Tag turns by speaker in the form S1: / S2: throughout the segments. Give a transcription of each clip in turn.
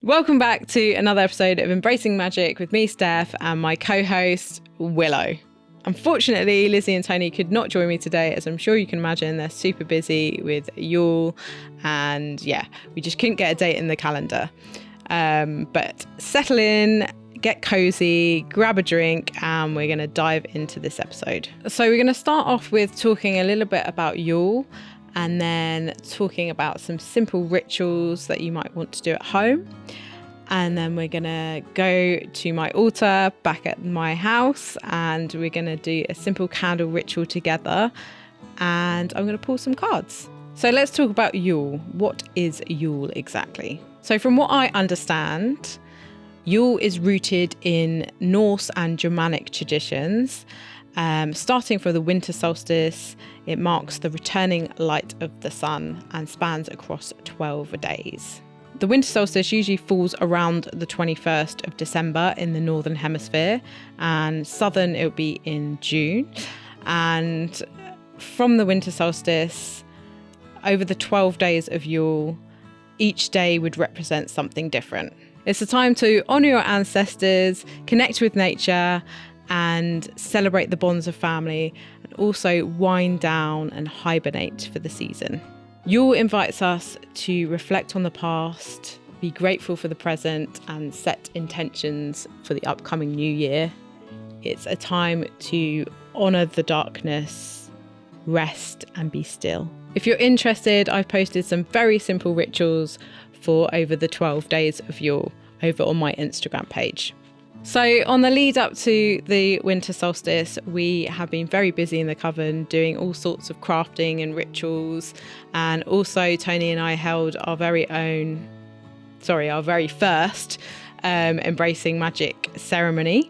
S1: Welcome back to another episode of Embracing Magic with me, Steph, and my co-host, Willow. Unfortunately, Lizzie and Tony could not join me today, as I'm sure you can imagine they're super busy with Yule, and we just couldn't get a date in the calendar. But settle in, get cozy, grab a drink, and we're going to dive into this episode. So we're going to start off with talking a little bit about Yule, and then talking about some simple rituals that you might want to do at home. And then we're going to go to my altar back at my house, and we're going to do a simple candle ritual together. And I'm going to pull some cards. So let's talk about Yule. What is Yule exactly? So from what I understand, Yule is rooted in Norse and Germanic traditions. Starting from the winter solstice, it marks the returning light of the sun and spans across 12 days. The winter solstice usually falls around the 21st of December in the northern hemisphere, and southern it will be in June. And from the winter solstice, over the 12 days of Yule, each day would represent something different. It's a time to honour your ancestors, connect with nature, and celebrate the bonds of family, and also wind down and hibernate for the season. Yule invites us to reflect on the past, be grateful for the present, and set intentions for the upcoming new year. It's a time to honour the darkness, rest, and be still. If you're interested, I've posted some very simple rituals for over the 12 days of Yule over on my Instagram page. So on the lead up to the winter solstice, we have been very busy in the coven doing all sorts of crafting and rituals. And also Tony and I held our very first Embracing Magic ceremony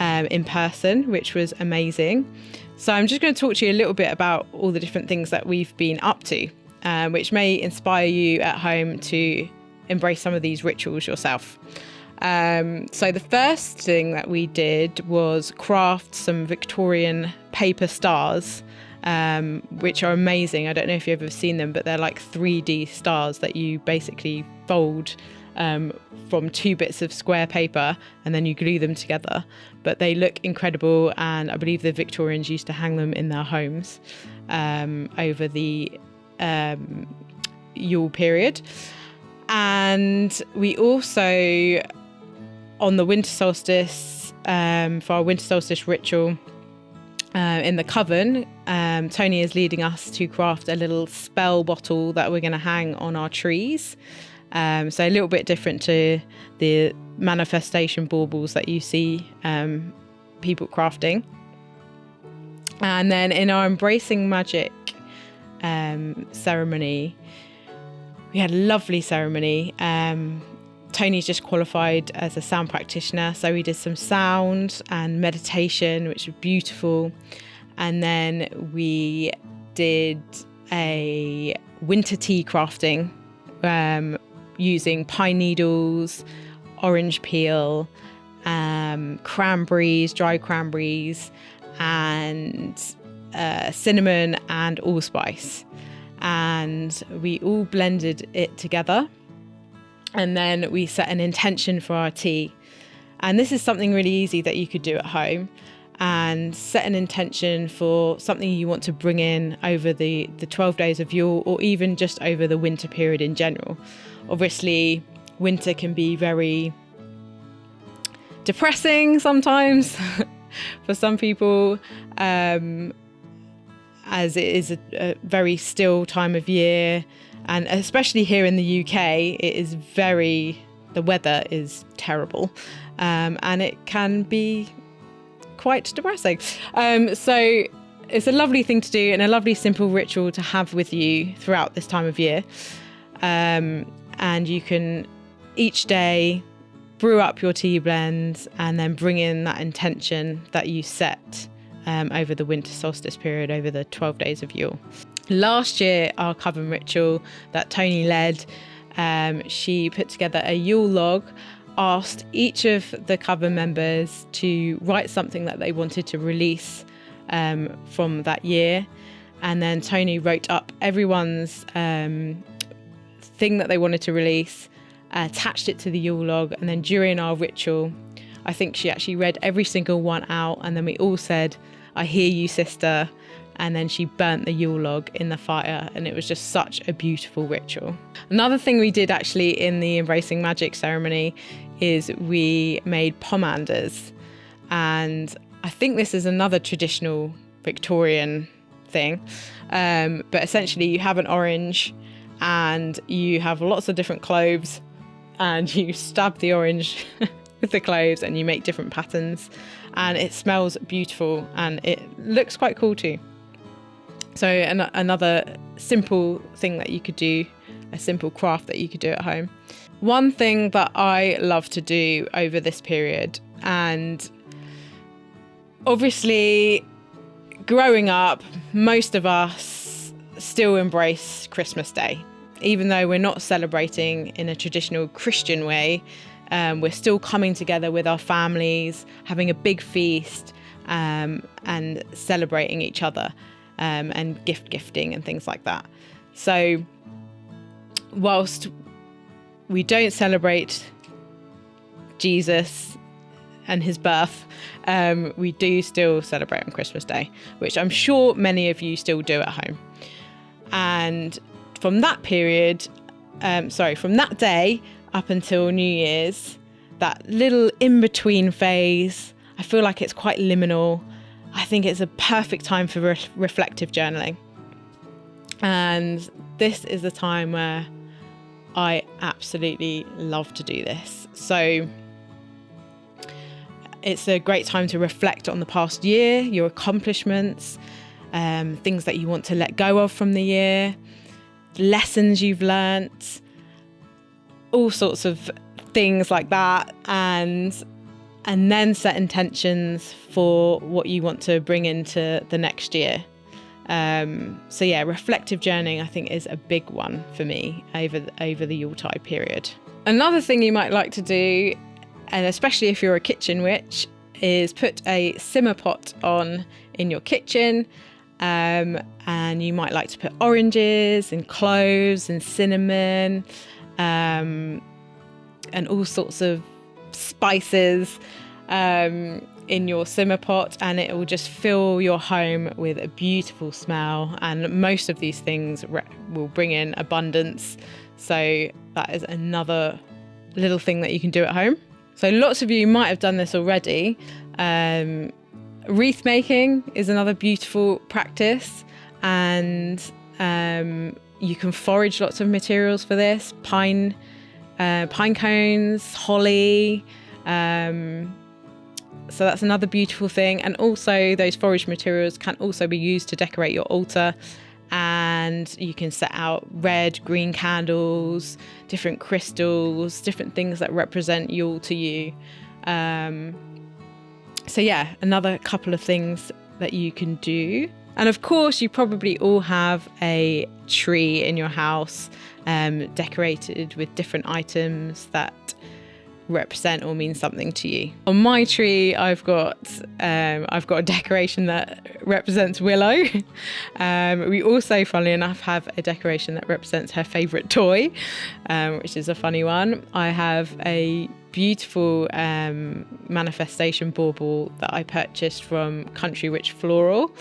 S1: in person, which was amazing. So I'm just going to talk to you a little bit about all the different things that we've been up to, which may inspire you at home to embrace some of these rituals yourself. So the first thing that we did was craft some Victorian paper stars, which are amazing. I don't know if you've ever seen them, but they're like 3D stars that you basically fold from two bits of square paper and then you glue them together. But they look incredible, and I believe the Victorians used to hang them in their homes over the Yule period. And we also, on the winter solstice, for our winter solstice ritual in the coven, Tony is leading us to craft a little spell bottle that we're going to hang on our trees. So a little bit different to the manifestation baubles that you see people crafting. And then in our Embracing Magic ceremony, we had a lovely ceremony. Tony's just qualified as a sound practitioner, so we did some sound and meditation, which was beautiful. And then we did a winter tea crafting using pine needles, orange peel, cranberries, dry cranberries, and cinnamon and allspice. And we all blended it together. And then we set an intention for our tea. And this is something really easy that you could do at home, and set an intention for something you want to bring in over the 12 days of Yule, or even just over the winter period in general. Obviously, winter can be very depressing sometimes for some people, as it is a very still time of year. And especially here in the UK, the weather is terrible, and it can be quite depressing. So it's a lovely thing to do and a lovely simple ritual to have with you throughout this time of year. And you can each day brew up your tea blends and then bring in that intention that you set over the winter solstice period, over the 12 days of Yule. Last year, our coven ritual that Tony led, she put together a Yule log, asked each of the coven members to write something that they wanted to release from that year. And then Tony wrote up everyone's thing that they wanted to release, attached it to the Yule log, and then during our ritual, I think she actually read every single one out, and then we all said, "I hear you, sister," and then she burnt the Yule log in the fire, and it was just such a beautiful ritual. Another thing we did actually in the Embracing Magic ceremony is we made pomanders, and I think this is another traditional Victorian thing, but essentially you have an orange and you have lots of different cloves, and you stab the orange with the cloves and you make different patterns, and it smells beautiful and it looks quite cool too. So another simple thing that you could do, a simple craft that you could do at home. One thing that I love to do over this period, and obviously growing up, most of us still embrace Christmas Day. Even though we're not celebrating in a traditional Christian way, we're still coming together with our families, having a big feast, and celebrating each other, and gifting and things like that. So whilst we don't celebrate Jesus and his birth, we do still celebrate on Christmas Day, which I'm sure many of you still do at home. And from that period, from that day up until New Year's, that little in-between phase, I feel like it's quite liminal. I think it's a perfect time for reflective journaling. And this is the time where I absolutely love to do this. So it's a great time to reflect on the past year, your accomplishments, things that you want to let go of from the year, lessons you've learnt, all sorts of things like that, and then set intentions for what you want to bring into the next year. So yeah, reflective journaling I think is a big one for me over the Yuletide period. Another thing you might like to do, and especially if you're a kitchen witch, is put a simmer pot on in your kitchen, and you might like to put oranges and cloves and cinnamon, and all sorts of spices in your simmer pot, and it will just fill your home with a beautiful smell, and most of these things will bring in abundance. So that is another little thing that you can do at home. So lots of you might have done this already. Wreath making is another beautiful practice, and you can forage lots of materials for this: pine cones, holly. So that's another beautiful thing. And also those forage materials can also be used to decorate your altar, and you can set out red, green candles, different crystals, different things that represent Yule to you. So yeah, another couple of things that you can do. And of course, you probably all have a tree in your house, decorated with different items that represent or mean something to you. On my tree, I've got a decoration that represents Willow. We also, funnily enough, have a decoration that represents her favourite toy, which is a funny one. I have a beautiful manifestation bauble that I purchased from Country Witch Floral.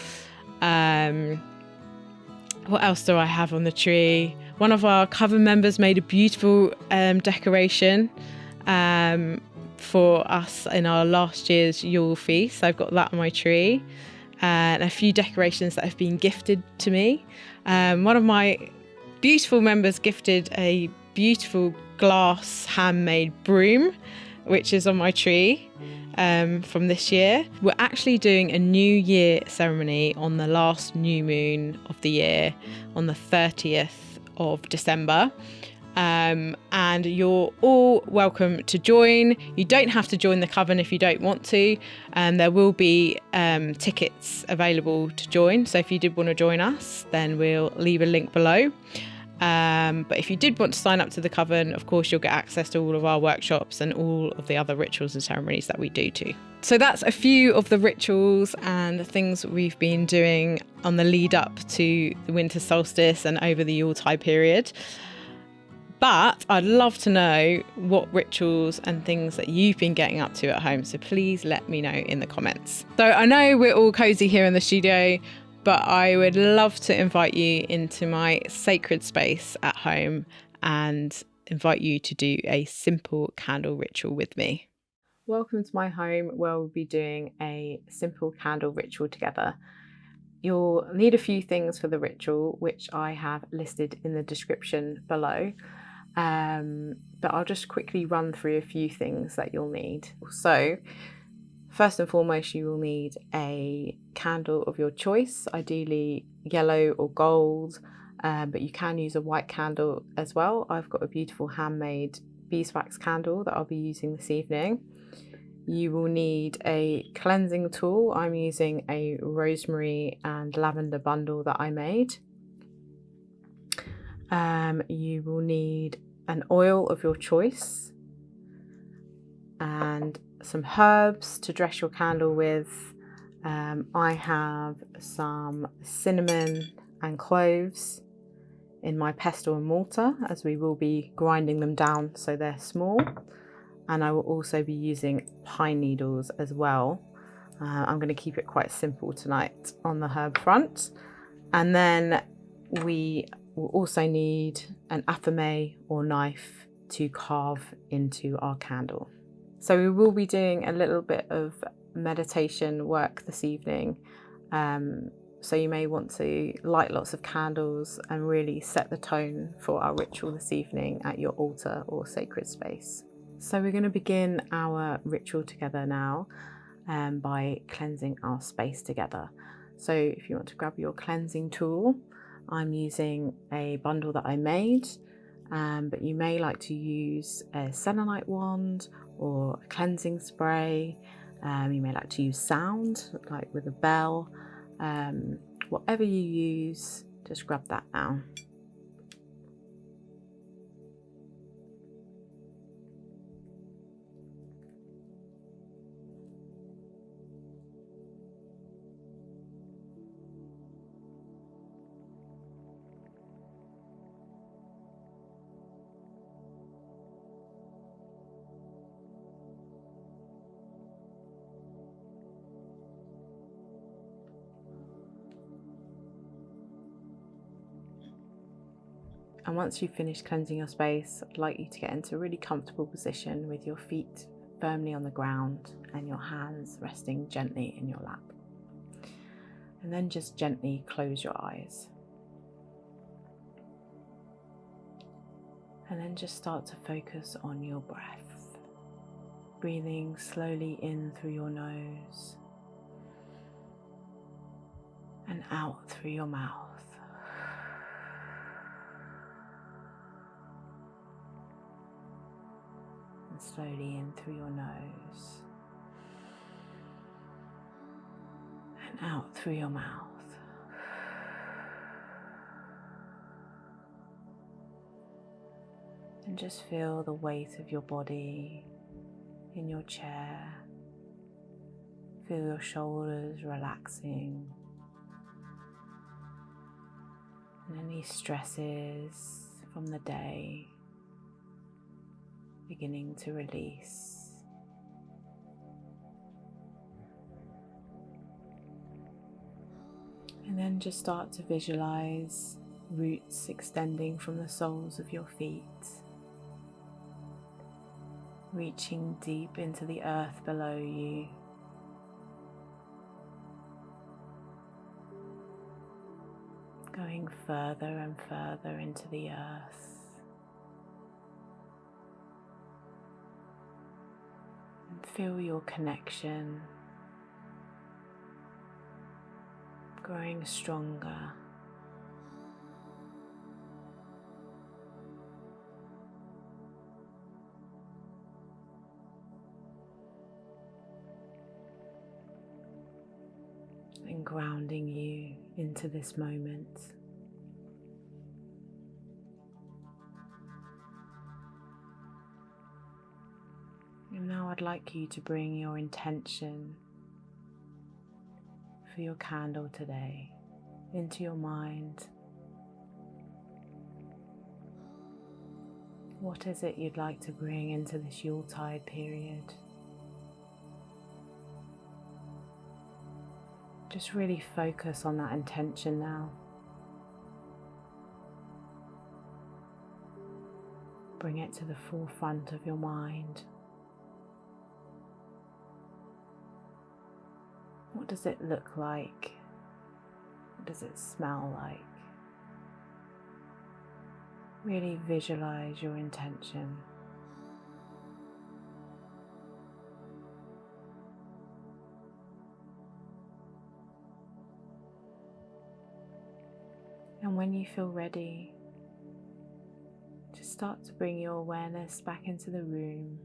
S1: What else do I have on the tree? One of our coven members made a beautiful decoration for us in our last year's Yule feast. I've got that on my tree, and a few decorations that have been gifted to me. One of my beautiful members gifted a beautiful glass handmade broom, which is on my tree from this year. We're actually doing a New Year ceremony on the last new moon of the year, on the 30th of December. And you're all welcome to join. You don't have to join the coven if you don't want to. There will be tickets available to join. So if you did want to join us, then we'll leave a link below. But if you did want to sign up to the coven, of course, you'll get access to all of our workshops and all of the other rituals and ceremonies that we do too. So that's a few of the rituals and things we've been doing on the lead up to the winter solstice and over the Yuletide period. But I'd love to know what rituals and things that you've been getting up to at home. So please let me know in the comments. So I know we're all cozy here in the studio, but I would love to invite you into my sacred space at home and invite you to do a simple candle ritual with me. Welcome to my home where we'll be doing a simple candle ritual together. You'll need a few things for the ritual, which I have listed in the description below. But I'll just quickly run through a few things that you'll need. So, first and foremost, you will need a candle of your choice, ideally yellow or gold, but you can use a white candle as well. I've got a beautiful handmade beeswax candle that I'll be using this evening. You will need a cleansing tool. I'm using a rosemary and lavender bundle that I made. You will need an oil of your choice and some herbs to dress your candle with. I have some cinnamon and cloves in my pestle and mortar, as we will be grinding them down so they're small. And I will also be using pine needles as well. I'm going to keep it quite simple tonight on the herb front. And then we will also need an Athame or knife to carve into our candle. So we will be doing a little bit of meditation work this evening. So you may want to light lots of candles and really set the tone for our ritual this evening at your altar or sacred space. So we're going to begin our ritual together now by cleansing our space together. So if you want to grab your cleansing tool, I'm using a bundle that I made, but you may like to use a selenite wand or a cleansing spray. You may like to use sound, like with a bell. Whatever you use, just grab that now. And once you've finished cleansing your space, I'd like you to get into a really comfortable position with your feet firmly on the ground and your hands resting gently in your lap. And then just gently close your eyes. And then just start to focus on your breath. Breathing slowly in through your nose and out through your mouth. Slowly in through your nose and out through your mouth. And just feel the weight of your body in your chair. Feel your shoulders relaxing and any stresses from the day beginning to release. And then just start to visualize roots extending from the soles of your feet, reaching deep into the earth below you. Going further and further into the earth. Feel your connection growing stronger. And grounding you into this moment. And now I'd like you to bring your intention for your candle today into your mind. What is it you'd like to bring into this Yuletide period? Just really focus on that intention now. Bring it to the forefront of your mind. What does it look like? What does it smell like? Really visualize your intention. And when you feel ready, just start to bring your awareness back into the room,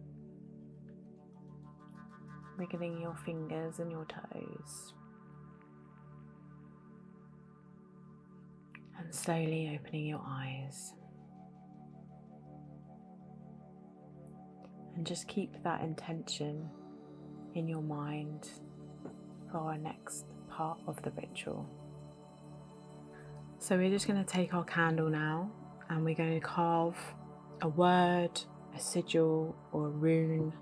S1: wiggling your fingers and your toes, and slowly opening your eyes. And just keep that intention in your mind for our next part of the ritual. So we're just going to take our candle now and we're going to carve a word, a sigil or a rune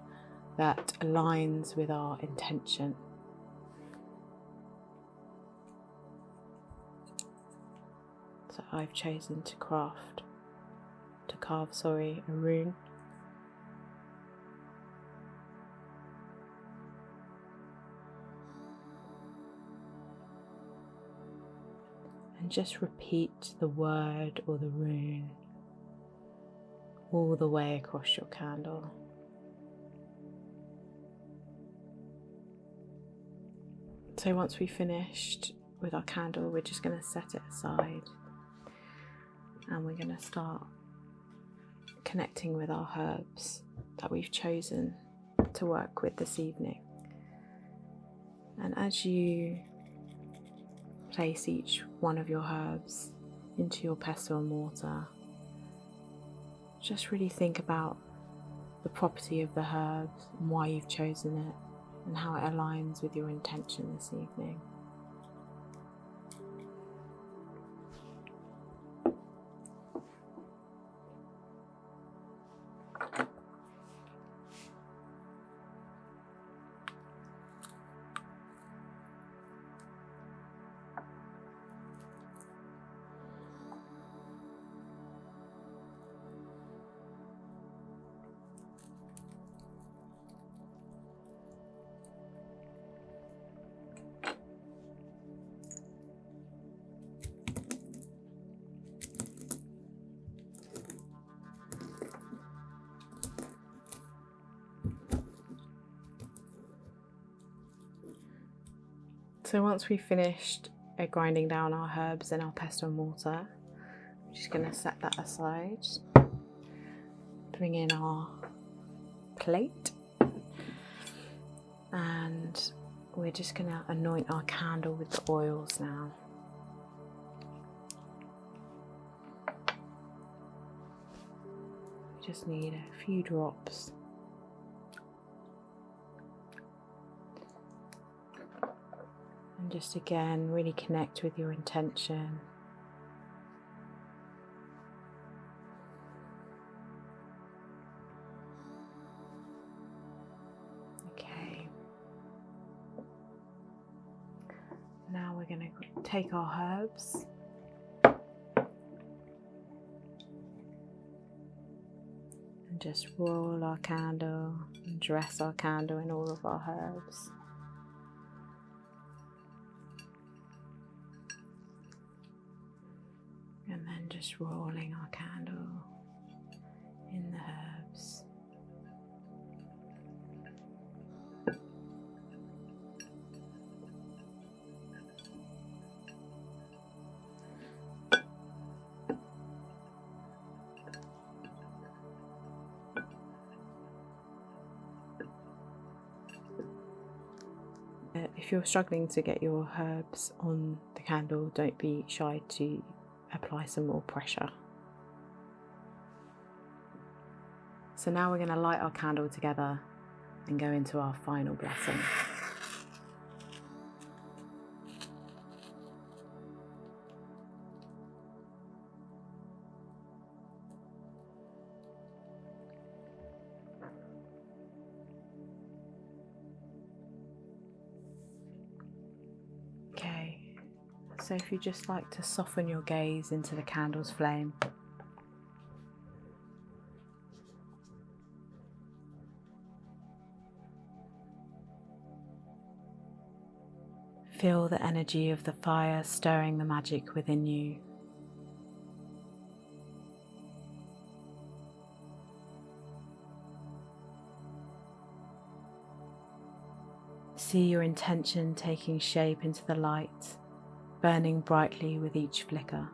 S1: that aligns with our intention. So I've chosen to carve a rune. And just repeat the word or the rune all the way across your candle. So once we've finished with our candle, we're just going to set it aside and we're going to start connecting with our herbs that we've chosen to work with this evening. And as you place each one of your herbs into your pestle and mortar, just really think about the property of the herbs and why you've chosen it and how it aligns with your intention this evening. So once we've finished grinding down our herbs in our pestle and mortar, I'm just going to set that aside. Bring in our plate and we're just going to anoint our candle with the oils now. We just need a few drops. And just again, really connect with your intention. Okay. Now we're going to take our herbs and just roll our candle and dress our candle in all of our herbs. And then just rolling our candle in the herbs. If you're struggling to get your herbs on the candle, don't be shy to apply some more pressure. So now we're going to light our candle together and go into our final blessing. So if you just like to soften your gaze into the candle's flame, feel the energy of the fire stirring the magic within you. See your intention taking shape into the light, burning brightly with each flicker.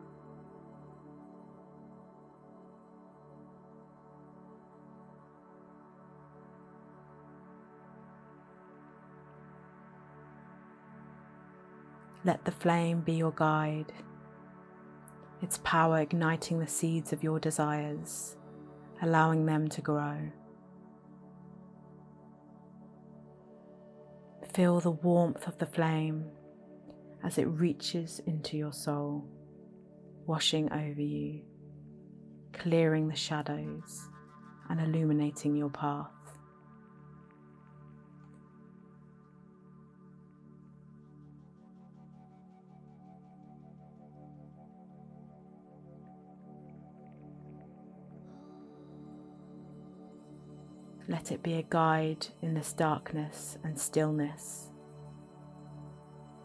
S1: Let the flame be your guide, its power igniting the seeds of your desires, allowing them to grow. Feel the warmth of the flame as it reaches into your soul, washing over you, clearing the shadows and illuminating your path. Let it be a guide in this darkness and stillness.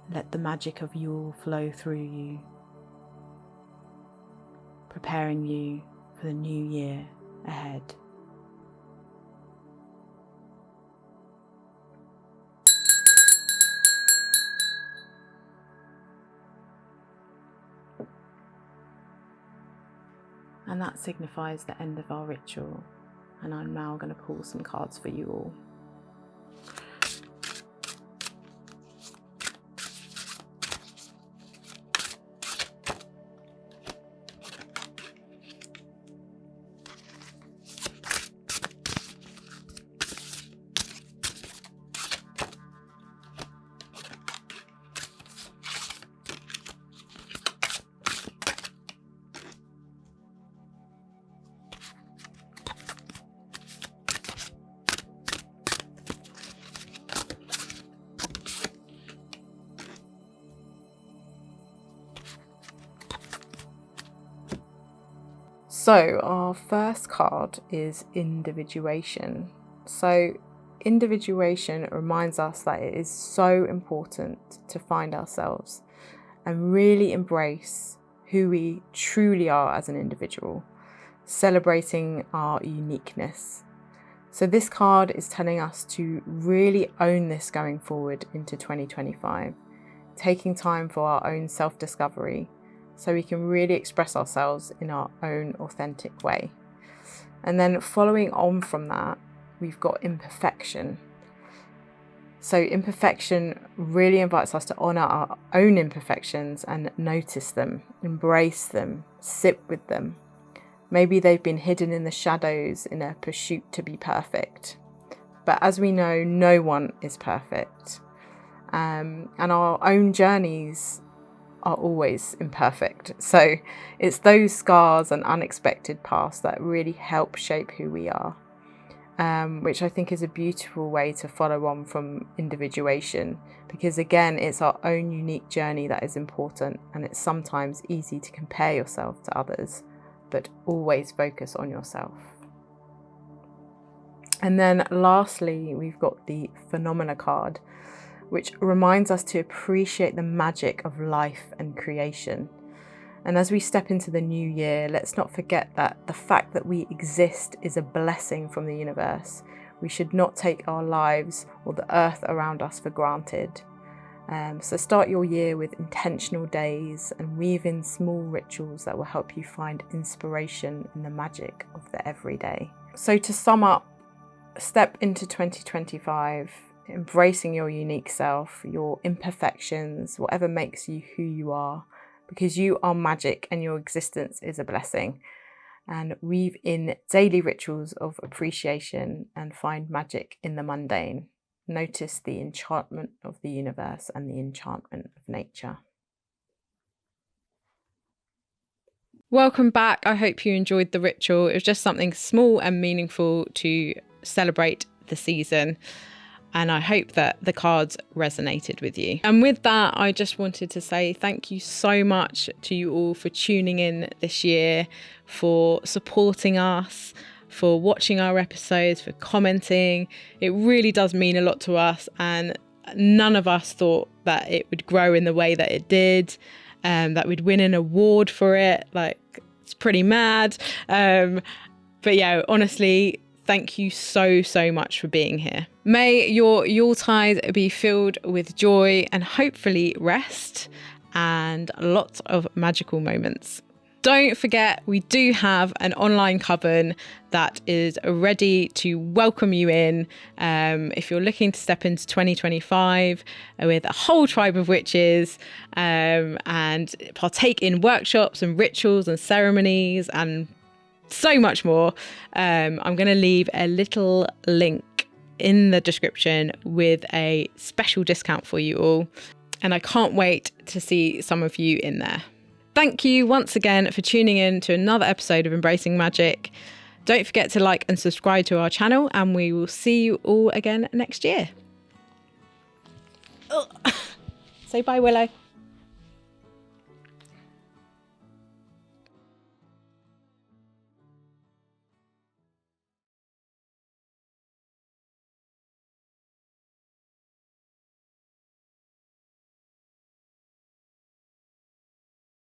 S1: Let the magic of Yule flow through you, preparing you for the new year ahead. And that signifies the end of our ritual. And I'm now going to pull some cards for you all. So our first card is individuation. So individuation reminds us that it is so important to find ourselves and really embrace who we truly are as an individual, celebrating our uniqueness. So this card is telling us to really own this going forward into 2025, taking time for our own self-discovery, so we can really express ourselves in our own authentic way. And then following on from that, we've got imperfection. So imperfection really invites us to honour our own imperfections and notice them, embrace them, sit with them. Maybe they've been hidden in the shadows in a pursuit to be perfect. But as we know, no one is perfect. And our own journeys are always imperfect. So it's those scars and unexpected paths that really help shape who we are, which I think is a beautiful way to follow on from individuation, because again, it's our own unique journey that is important, and it's sometimes easy to compare yourself to others, but always focus on yourself. And then lastly, we've got the phenomena card, which reminds us to appreciate the magic of life and creation. And as we step into the new year, let's not forget that the fact that we exist is a blessing from the universe. We should not take our lives or the earth around us for granted. So start your year with intentional days and weave in small rituals that will help you find inspiration in the magic of the everyday. So to sum up, step into 2025 embracing your unique self, your imperfections, whatever makes you who you are, because you are magic and your existence is a blessing. And weave in daily rituals of appreciation and find magic in the mundane. Notice the enchantment of the universe and the enchantment of nature. Welcome back. I hope you enjoyed the ritual. It was just something small and meaningful to celebrate the season. And I hope that the cards resonated with you. And with that, I just wanted to say thank you so much to you all for tuning in this year, for supporting us, for watching our episodes, for commenting. It really does mean a lot to us, and none of us thought that it would grow in the way that it did, that we'd win an award for it. Like, it's pretty mad. But yeah, honestly, thank you so much for being here. May your Yuletide be filled with joy and hopefully rest and lots of magical moments. Don't forget, we do have an online coven that is ready to welcome you in. If you're looking to step into 2025 with a whole tribe of witches, and partake in workshops and rituals and ceremonies and so much more, I'm going to leave a little link in the description with a special discount for you all. And I can't wait to see some of you in there. Thank you once again for tuning in to another episode of Embracing Magic. Don't forget to like and subscribe to our channel, and we will see you all again next year. Say bye, Willow.